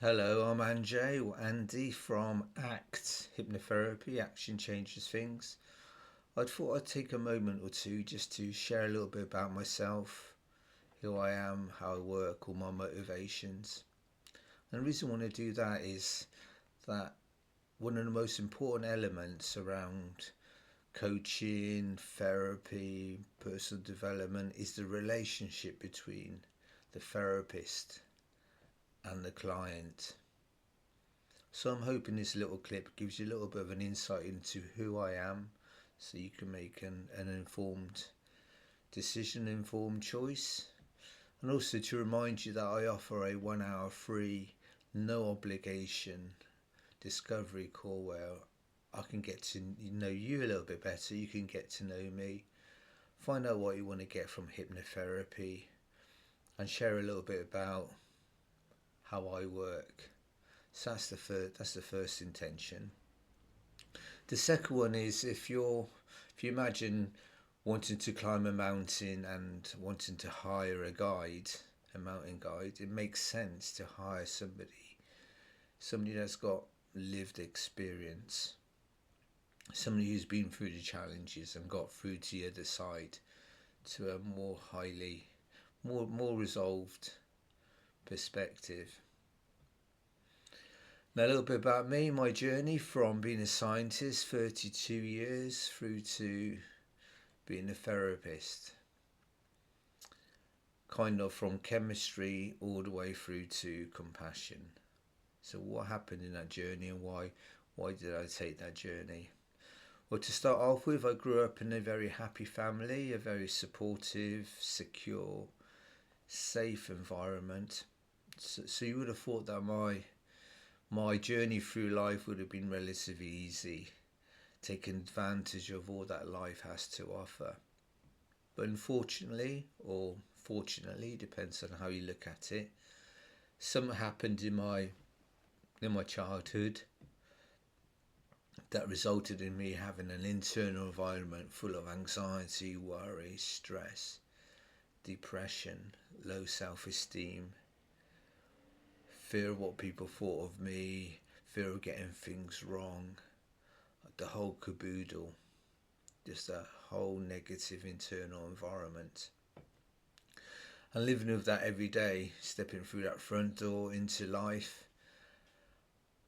Hello, I'm Anjay or Andy from ACT-Hypnotherapy, Action Changes Things. I thought I'd take a moment or two just to share a little bit about myself, who I am, how I work, all my motivations. And the reason I want to do that is that one of the most important elements around coaching, therapy, personal development is the relationship between the therapist and the client. So I'm hoping this little clip gives you a little bit of an insight into who I am so you can make an informed decision, informed choice. And also to remind you that I offer a 1 hour free, no obligation discovery call where I can get to know you a little bit better. You can get to know me, find out what you want to get from hypnotherapy, and share a little bit about how I work. So that's the first intention. The second one is if you imagine wanting to climb a mountain and wanting to hire a mountain guide, it makes sense to hire somebody that's got lived experience, somebody who's been through the challenges and got through to the other side to a more resolved perspective. Now, a little bit about me, my journey from being a scientist, 32 years, through to being a therapist. Kind of from chemistry all the way through to compassion. So what happened in that journey and why did I take that journey? Well, to start off with, I grew up in a very happy family, a very supportive, secure, safe environment. So you would have thought that my journey through life would have been relatively easy, taking advantage of all that life has to offer. But unfortunately, or fortunately, depends on how you look at it, something happened in my childhood that resulted in me having an internal environment full of anxiety, worry, stress, depression, low self-esteem, fear of what people thought of me, fear of getting things wrong, the whole caboodle, just a whole negative internal environment. And living with that every day, stepping through that front door into life,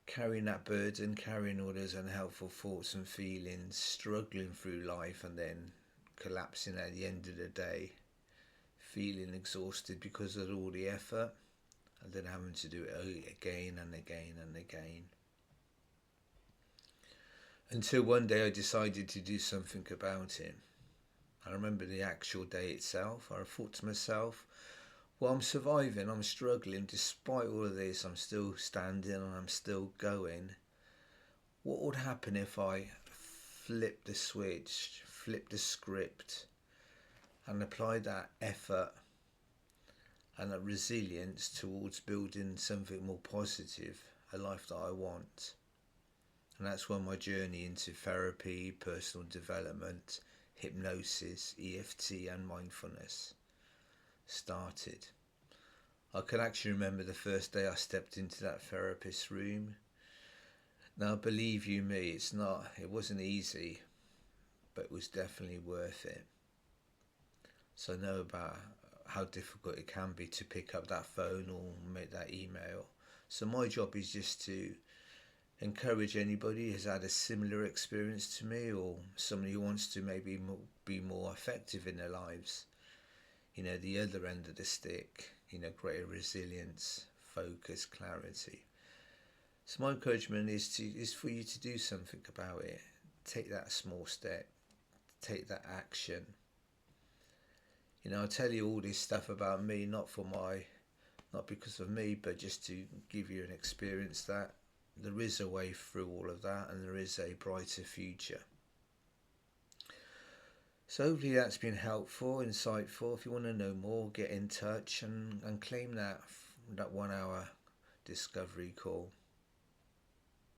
carrying that burden, carrying all those unhelpful thoughts and feelings, struggling through life and then collapsing at the end of the day, feeling exhausted because of all the effort, and then having to do it again and again and again. Until one day I decided to do something about it. I remember the actual day itself. I thought to myself, well, I'm surviving, I'm struggling, despite all of this, I'm still standing and I'm still going. What would happen if I flipped the switch, flipped the script, and applied that effort and that resilience towards building something more positive, a life that I want? And that's when my journey into therapy, personal development, hypnosis, EFT and mindfulness started. I can actually remember the first day I stepped into that therapist's room. Now, believe you me, it wasn't easy, but it was definitely worth it. So I know about how difficult it can be to pick up that phone or make that email. So my job is just to encourage anybody who's had a similar experience to me, or somebody who wants to maybe be more effective in their lives. The other end of the stick, greater resilience, focus, clarity. So my encouragement is for you to do something about it. Take that small step, take that action. I'll tell you all this stuff about me, not because of me, but just to give you an experience that there is a way through all of that and there is a brighter future. So hopefully that's been helpful, insightful. If you want to know more, get in touch and claim that 1 hour discovery call.